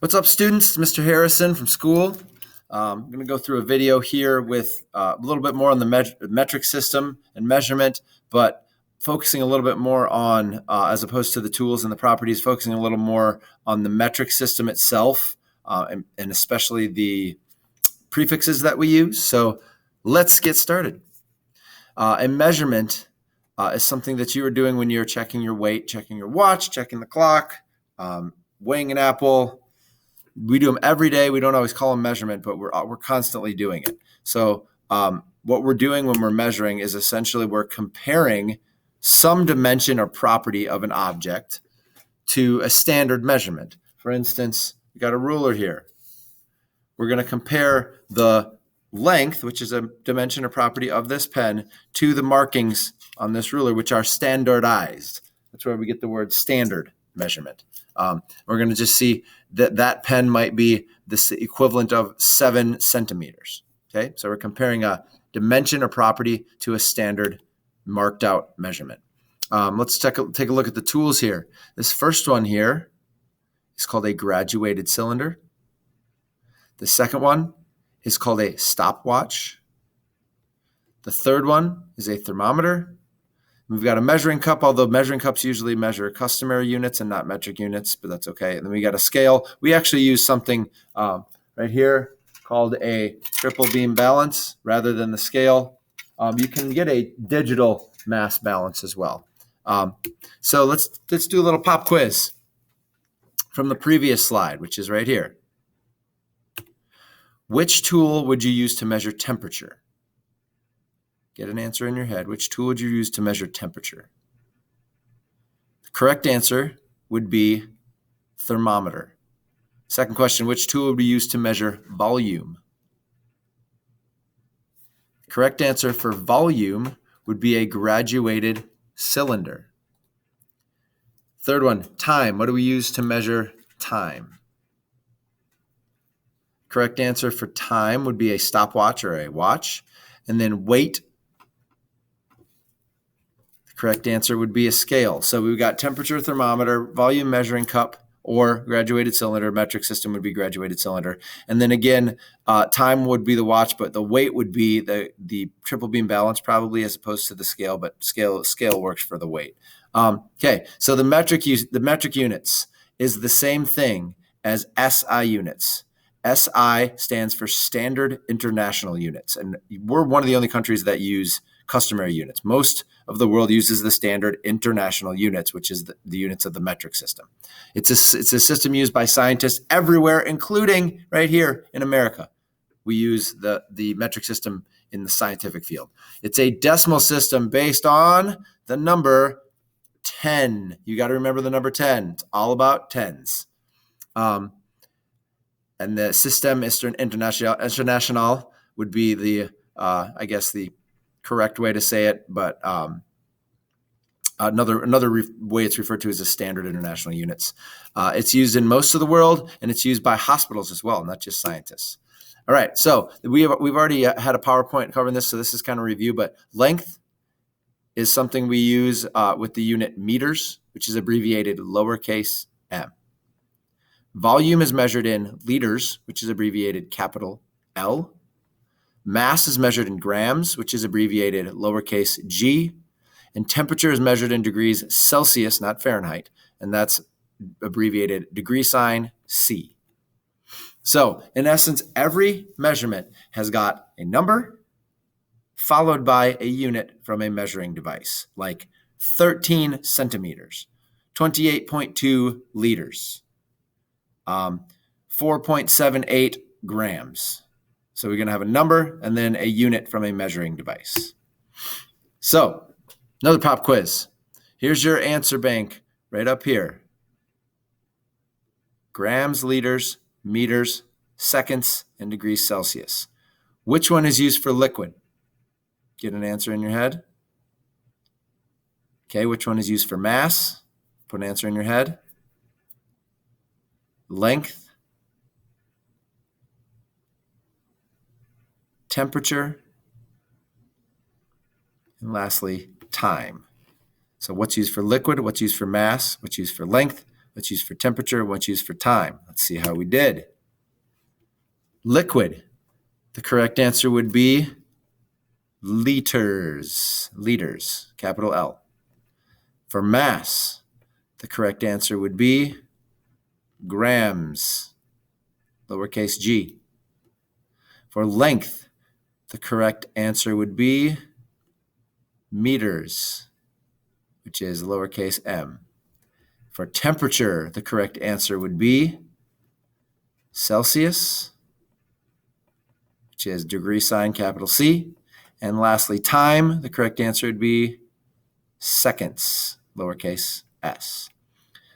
What's up, students? Mr. Harrison from school. I'm going to go through a video here with a little bit more on the metric system and measurement, but focusing a little bit more on, as opposed to the tools and the properties, focusing a little more on the metric system itself, and especially the prefixes that we use. So let's get started. A measurement is something that you are doing when you're checking your weight, checking your watch, checking the clock, weighing an apple. We do them every day. We don't always call them measurement, but we're constantly doing it. So what we're doing when we're measuring is essentially we're comparing some dimension or property of an object to a standard measurement. For instance, we got a ruler here. We're going to compare the length, which is a dimension or property of this pen, to the markings on this ruler, which are standardized. That's where we get the word standard measurement. We're going to just see that pen might be the equivalent of 7 centimeters. Okay, so we're comparing a dimension or property to a standard marked out measurement. Let's take a look at the tools here. This first one here is called a graduated cylinder. The second one is called a stopwatch. The third one is a thermometer. We've got a measuring cup, although measuring cups usually measure customary units and not metric units, but that's okay. And then we got a scale. We actually use something right here called a triple beam balance rather than the scale. You can get a digital mass balance as well. So let's do a little pop quiz from the previous slide, which is right here. Which tool would you use to measure temperature? Get an answer in your head. Which tool would you use to measure temperature? The correct answer would be thermometer. Second question, which tool would we use to measure volume? The correct answer for volume would be a graduated cylinder. Third one, time. What do we use to measure time? Correct answer for time would be a stopwatch or a watch. And then weight. Correct answer would be a scale. So we've got temperature, thermometer, volume measuring cup, or graduated cylinder. Metric system would be graduated cylinder. And then again, time would be the watch, but the weight would be the triple beam balance probably as opposed to the scale, but scale works for the weight. Okay, so the metric units is the same thing as SI units. SI stands for Standard International Units, and we're one of the only countries that use customary units. Most of the world uses the Standard International Units, which is the units of the metric system. It's a system used by scientists everywhere, including right here in America. We use the metric system in the scientific field. It's a decimal system based on the number 10. You got to remember the number 10. It's all about tens. And the System International would be the, I guess, the correct way to say it, but another way it's referred to as the Standard International Units. It's used in most of the world, and it's used by hospitals as well, not just scientists. All right, so we've already had a PowerPoint covering this, so this is kind of review, but length is something we use with the unit meters, which is abbreviated lowercase m. Volume is measured in liters, which is abbreviated capital L. Mass is measured in grams, which is abbreviated lowercase g. And temperature is measured in degrees Celsius, not Fahrenheit, and that's abbreviated degree sign C. So, in essence, every measurement has got a number followed by a unit from a measuring device, like 13 centimeters, 28.2 liters. 4.78 grams. So we're going to have a number and then a unit from a measuring device. So another pop quiz. Here's your answer bank right up here. Grams, liters, meters, seconds, and degrees Celsius. Which one is used for liquid? Get an answer in your head. Okay, which one is used for mass? Put an answer in your head. Length, temperature, and lastly, time. So what's used for liquid, what's used for mass, what's used for length, What's used for temperature? What's used for time? Let's see how we did. Liquid. The correct answer would be liters. Liters, capital L. For mass, the correct answer would be grams, lowercase g. For length, the correct answer would be meters, which is lowercase m. For temperature, the correct answer would be Celsius, which is degree sign capital C. And lastly, time, the correct answer would be seconds, lowercase s.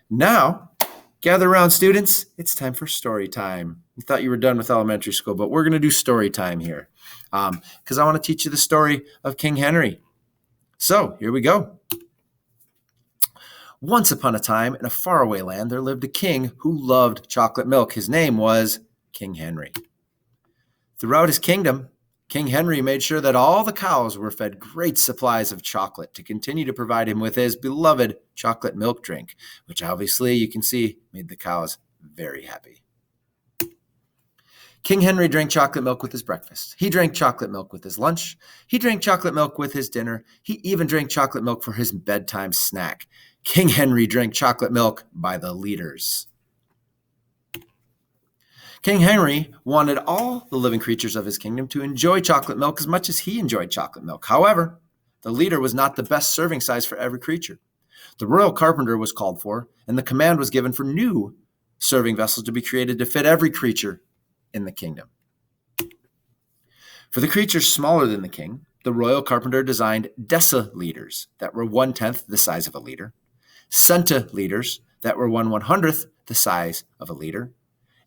Now, gather around, students. It's time for story time. You thought you were done with elementary school, but we're going to do story time here because I want to teach you the story of King Henry. So here we go. Once upon a time, in a faraway land, there lived a king who loved chocolate milk. His name was King Henry. Throughout his kingdom, King Henry made sure that all the cows were fed great supplies of chocolate to continue to provide him with his beloved chocolate milk drink, which obviously you can see made the cows very happy. King Henry drank chocolate milk with his breakfast. He drank chocolate milk with his lunch. He drank chocolate milk with his dinner. He even drank chocolate milk for his bedtime snack. King Henry drank chocolate milk by the liters. King Henry wanted all the living creatures of his kingdom to enjoy chocolate milk as much as he enjoyed chocolate milk. However, the liter was not the best serving size for every creature. The royal carpenter was called for, and the command was given for new serving vessels to be created to fit every creature in the kingdom. For the creatures smaller than the king, the royal carpenter designed deciliters that were 1/10 the size of a liter, centiliters that were 1/100th the size of a liter,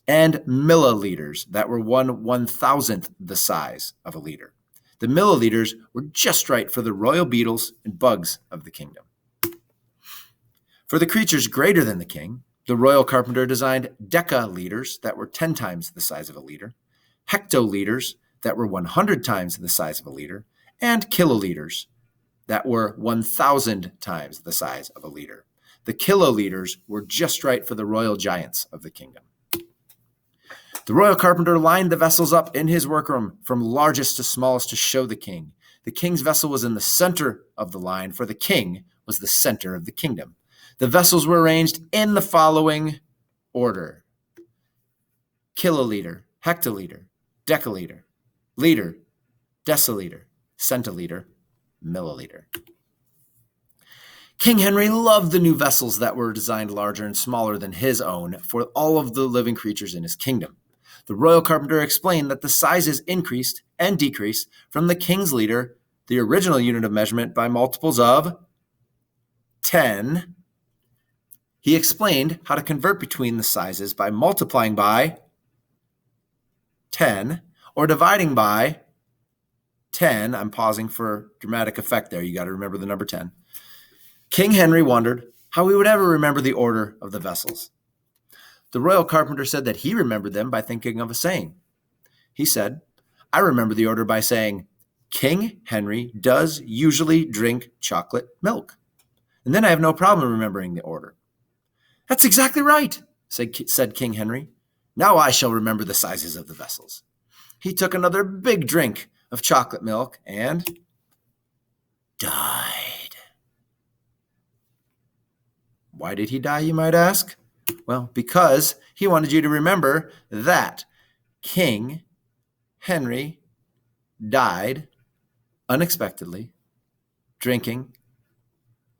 and milliliters that were 1/1000th the size of a liter. The milliliters were just right for the royal beetles and bugs of the kingdom. For the creatures greater than the king, the royal carpenter designed decaliters that were 10 times the size of a liter, hectoliters that were 100 times the size of a liter, and kiloliters that were 1,000 times the size of a liter. The kiloliters were just right for the royal giants of the kingdom. The royal carpenter lined the vessels up in his workroom from largest to smallest to show the king. The king's vessel was in the center of the line, for the king was the center of the kingdom. The vessels were arranged in the following order: kiloliter, hectoliter, deciliter, liter, deciliter, centiliter, milliliter. King Henry loved the new vessels that were designed larger and smaller than his own for all of the living creatures in his kingdom. The royal carpenter explained that the sizes increased and decreased from the king's liter, the original unit of measurement, by multiples of 10. He explained how to convert between the sizes by multiplying by 10 or dividing by 10. I'm pausing for dramatic effect there. You got to remember the number 10. King Henry wondered how he would ever remember the order of the vessels. The royal carpenter said that he remembered them by thinking of a saying. He said, "I remember the order by saying, King Henry does usually drink chocolate milk. And then I have no problem remembering the order." "That's exactly right," said King Henry. "Now I shall remember the sizes of the vessels." He took another big drink of chocolate milk and died. Why did he die, you might ask? Well, because he wanted you to remember that King Henry died unexpectedly drinking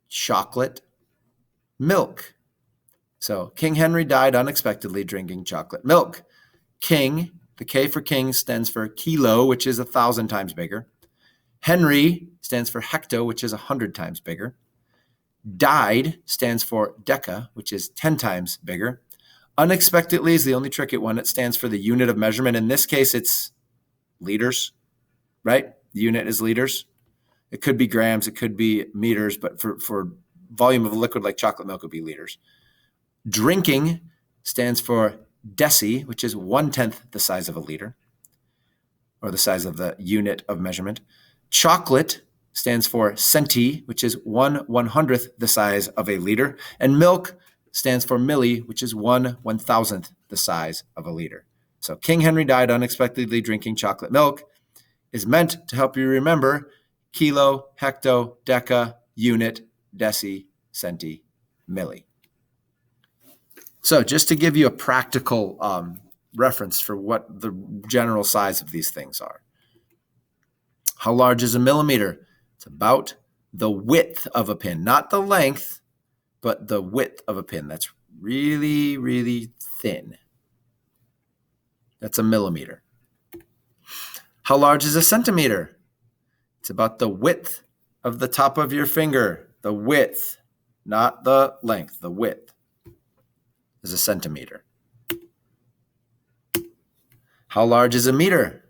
chocolate milk. So King Henry died unexpectedly drinking chocolate milk. King, the K for king stands for kilo, which is 1,000 times bigger. Henry stands for hecto, which is 100 times bigger. Died stands for deca, which is 10 times bigger. Unexpectedly is the only tricky one. It stands for the unit of measurement. In this case, it's liters, right? The unit is liters. It could be grams, it could be meters, but for volume of a liquid like chocolate milk, it would be liters. Drinking stands for deci, which is 1/10 the size of a liter, or the size of the unit of measurement. Chocolate stands for centi, which is 1/100th the size of a liter. And milk stands for milli, which is 1/1000th the size of a liter. So King Henry died unexpectedly drinking chocolate milk is meant to help you remember kilo, hecto, deca, unit, deci, centi, milli. So just to give you a practical reference for what the general size of these things are. How large is a millimeter? It's about the width of a pin, not the length, but the width of a pin. That's really, really thin. That's a millimeter. How large is a centimeter? It's about the width of the top of your finger. The width, not the length, the width is a centimeter. How large is a meter?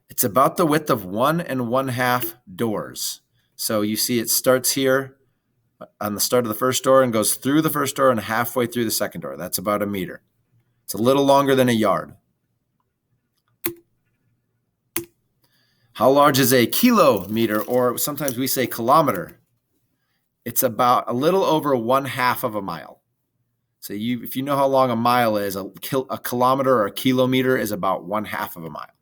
It's about the width of 1 1/2 doors. So you see it starts here on the start of the first door and goes through the first door and halfway through the second door. That's about a meter. It's a little longer than a yard. How large is a kilometer, or sometimes we say kilometer? It's about a little over 1/2 of a mile. So if you know how long a mile is, a kilometer or a kilometer is about 1/2 of a mile.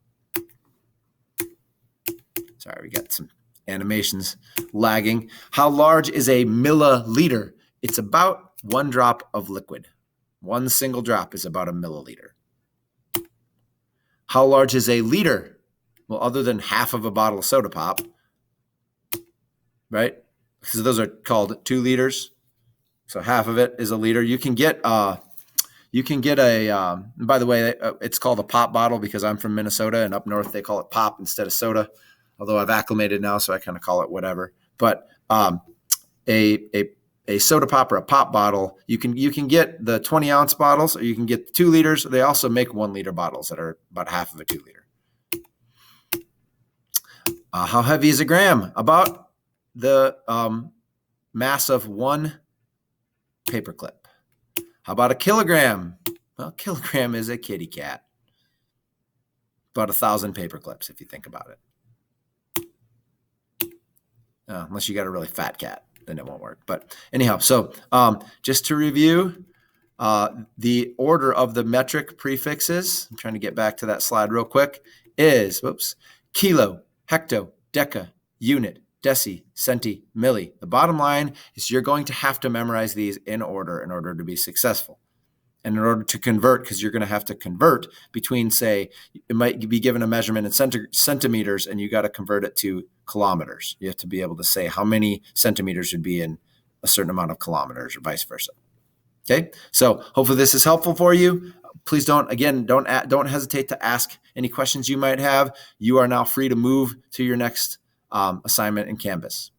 Sorry, we got some animations lagging. How large is a milliliter? It's about 1 drop of liquid. 1 single drop is about a milliliter. How large is a liter? Well, other than half of a bottle of soda pop, right? Because those are called 2 liters. So half of it is a liter. You can get by the way, it's called a pop bottle because I'm from Minnesota and up north they call it pop instead of soda. Although I've acclimated now, so I kind of call it whatever. But a soda pop or a pop bottle, you can get the 20-ounce bottles, or you can get the 2 liters. They also make 1 liter bottles that are about half of a 2 liter. How heavy is a gram? About the mass of 1 paperclip. How about a kilogram? Well, a kilogram is a kitty cat. About 1,000 paperclips, if you think about it. Unless you got a really fat cat, then it won't work. But anyhow, so just to review, the order of the metric prefixes, I'm trying to get back to that slide real quick, is, kilo, hecto, deca, unit, deci, centi, milli. The bottom line is you're going to have to memorize these in order to be successful. And in order to convert, because you're going to have to convert between, say, it might be given a measurement in centimeters and you got to convert it to kilometers. You have to be able to say how many centimeters would be in a certain amount of kilometers or vice versa. Okay, so hopefully this is helpful for you. Please don't hesitate to ask any questions you might have. You are now free to move to your next assignment in Canvas.